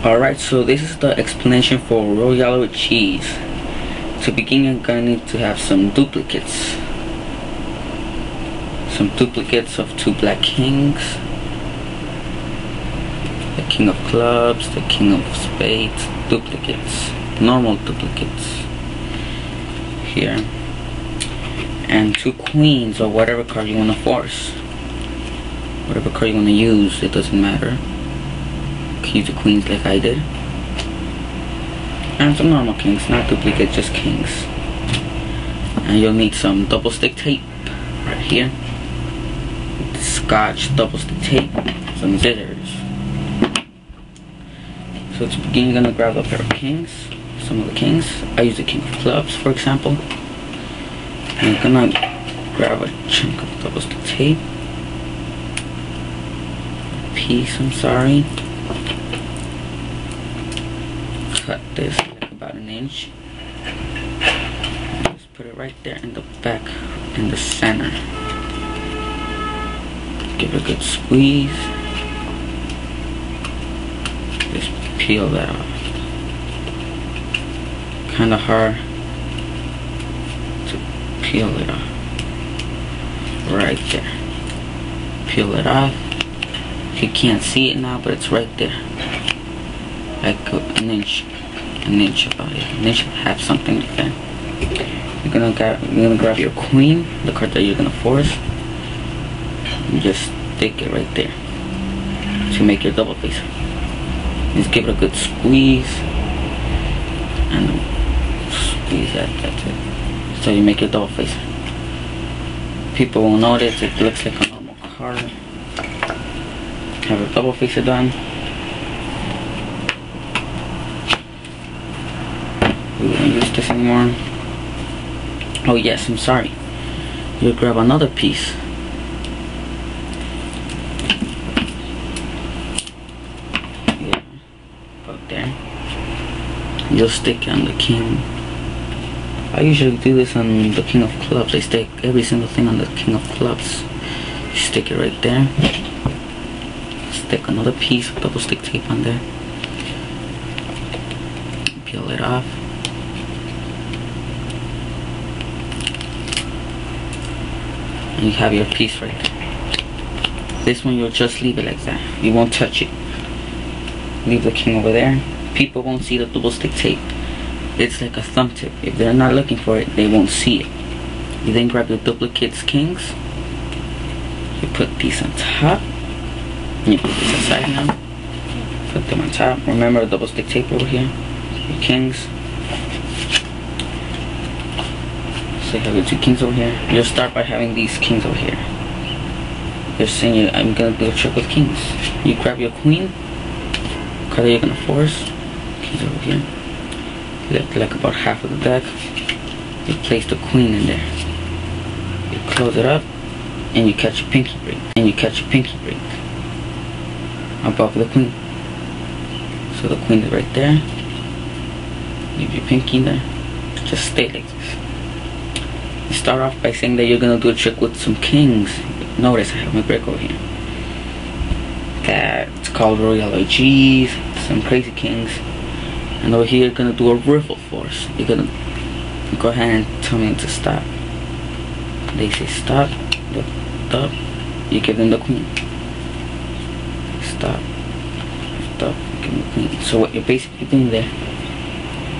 Alright, so this is the explanation for Royale with cheese. To begin, you're gonna need to have some duplicates. Some duplicates of 2 black kings. The king of clubs, the king of spades, duplicates. Normal duplicates. Here. And 2 queens or whatever card you wanna force. Whatever card you wanna use, it doesn't matter. Use the queens like I did, and some normal kings, not duplicate, just kings. And you'll need some double stick tape right here, Scotch double stick tape, some scissors. So to begin, you're gonna grab a pair of kings, some of the kings. I use the king of clubs, for example. And you're gonna grab a chunk of double stick tape, piece, I'm sorry. Cut this like about 1 inch. Just put it right there in the back, in the center. Give it a good squeeze. Just peel that off. Kinda hard to peel it off. Right there. Peel it off. You can't see it now, but it's right there. Like an inch about it, an inch and a half, something like that. You're gonna grab your queen, the card that you're gonna force, and just stick it right there to make your double face. Just give it a good squeeze, and squeeze that. That's it. So you make your double face. People will notice it looks like a normal card. Have a double facer done. We won't use this anymore. Oh yes, I'm sorry. You'll grab another piece. Yeah, about there. You'll stick it on the king. I usually do this on the king of clubs. I stick every single thing on the king of clubs. You stick it right there. Stick another piece of double stick tape on there. Peel it off. And you have your piece right there. This one you'll just leave it like that. You won't touch it. Leave the king over there. People won't see the double stick tape. It's like a thumb tip. If they're not looking for it, they won't see it. You then grab your duplicates kings. You put these on top. You put this aside now. Put them on top. Remember the double stick tape over here. Your kings. So you have your 2 kings over here. You'll start by having these kings over here. You're saying I'm gonna do a trick with kings. You grab your queen, card that you're gonna force. Kings over here. Left like about half of the deck. You place the queen in there. You close it up, and you catch a pinky break. Above the queen. So the queen is right there. Leave your pinky in there. Just stay like this. You start off by saying that you're gonna do a trick with some kings. Notice I have my break over here. That's called Royale G's. Some crazy kings. And over here you're gonna do a riffle force. You're gonna go ahead and tell me to stop. They say stop. Stop. You give them the queen. Stop. Stop. Give them the queen. So what you're basically doing there,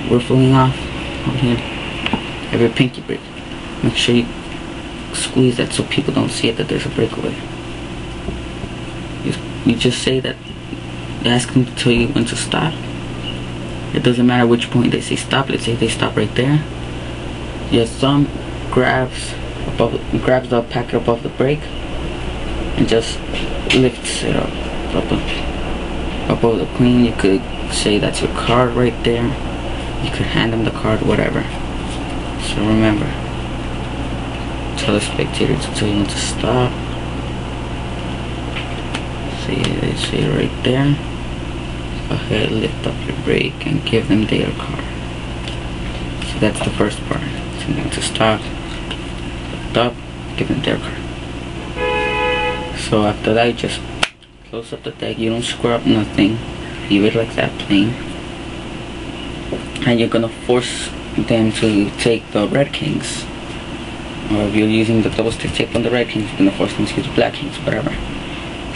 riffling off over here. Every pinky break. Make sure you squeeze that so people don't see it, that there's a break over there. You just say that, ask them to tell you when to stop. It doesn't matter which point they say stop. Let's say they stop right there. Your thumb grabs the packet above the break and just lifts it up above the queen. You could say that's your card right there. You could hand them the card, whatever. So remember, tell the spectator to tell you when to stop. They say right there. Go ahead, lift up your break and give them their card. So that's the first part. So then to stop, lift up, give them their card. So after that, you just close up the deck. You don't screw up nothing. leave it like that, plain. And you're gonna force them to take the red kings. Or if you're using the double stick tape on the red kings, you're gonna force them to use black kings, whatever.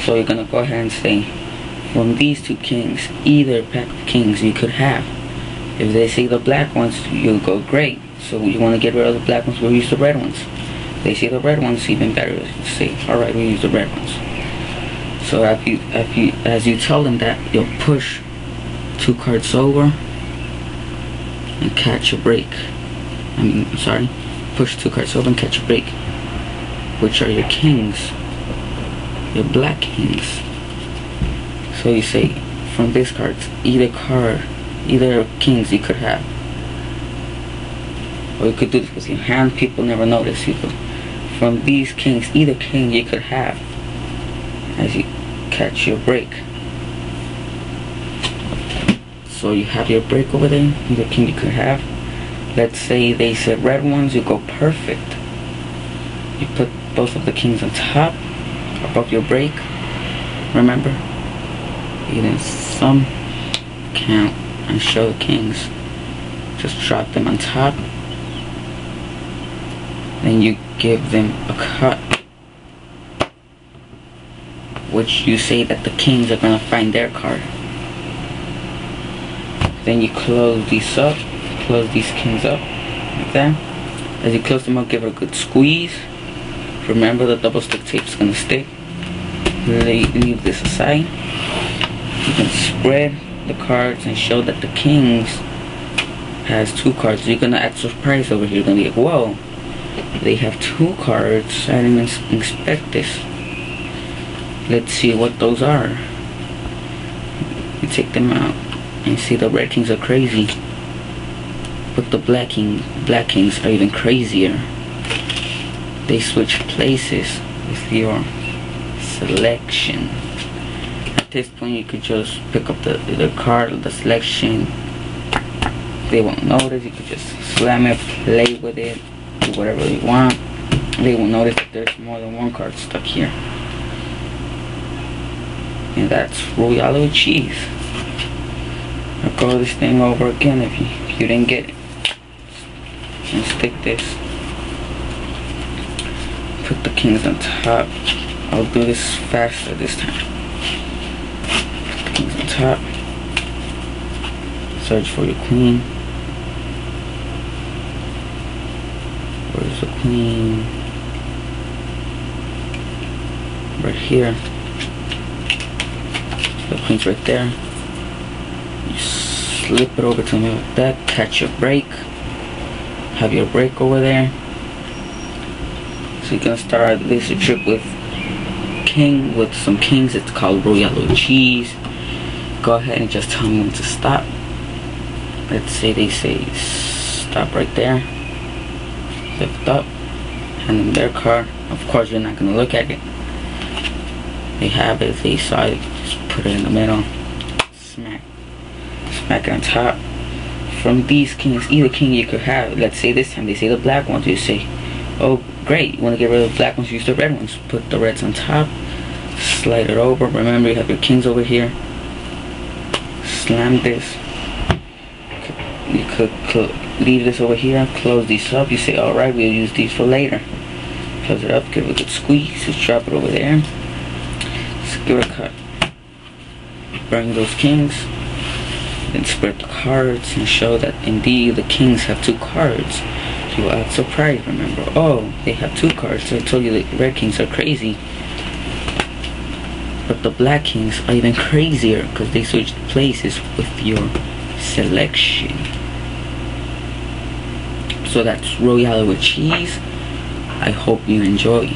So you're gonna go ahead and say, from these two kings, either pack of kings you could have. If they say the black ones, you go great. So you want to get rid of the black ones, we'll use the red ones. They say the red ones, even better. You say, alright, we'll use the red ones. So as you tell them that, you'll push 2 cards over and catch a break. Push 2 cards over and catch a break, which are your kings, your black kings. So you say, from these cards, either kings you could have. Or you could do this with your hand, people never notice. You could, from these kings, either king you could have, as you catch your break. So you have your break over there, either king you could have. Let's say they said red ones, you go perfect. You put both of the kings on top, above your break. Remember, you then sum, count, and show the kings. Just drop them on top. Then you give them a cut, which you say that the kings are gonna find their card. Then you close these up, close these kings up, like that. As you close them up, give it a good squeeze. Remember, the double stick tape is gonna stick. Leave this aside. You can spread the cards and show that the kings has 2 cards. You're gonna act surprised over here. You're gonna be like, whoa, they have 2 cards. I didn't even expect this. Let's see what those are. You take them out and see the red kings are crazy, but the black kings are even crazier. They switch places with your selection. At this point, you could just pick up the card of the selection. They won't notice. You could just slam it, play with it, do whatever you want. They won't notice that there's more than 1 card stuck here. And that's Royale with cheese. I'll go this thing over again if you didn't get it. And stick this. Put the kings on top. I'll do this faster this time. Put the kings on top. Search for your queen. Where's the queen? Right here. The queen's right there. You slip it over to me like that. Catch your break. Have your break over there. So you're gonna start this trick with some kings. It's called Royale with cheese. Go ahead and just tell me when to stop. Let's say they say stop right there. Lift up. Hand them their card. Of course, you're not gonna look at it. They have it. They saw it. Just put it in the middle. Smack it on top. From these kings, either king you could have. Let's say this time they say the black ones. You say, oh great, you want to get rid of the black ones, use the red ones. Put the reds on top. Slide it over. Remember, you have your kings over here. Slam this. You could leave this over here. Close these up. You say, alright, we'll use these for later. Close it up. Give it a good squeeze. Just drop it over there. Just give it a cut. Bring those kings. Then spread the cards and show that indeed the kings have 2 cards. You will act surprised. Remember, oh, they have 2 cards. So I told you the red kings are crazy, but the black kings are even crazier because they switched places with your selection. So that's Royale with cheese. I hope you enjoy.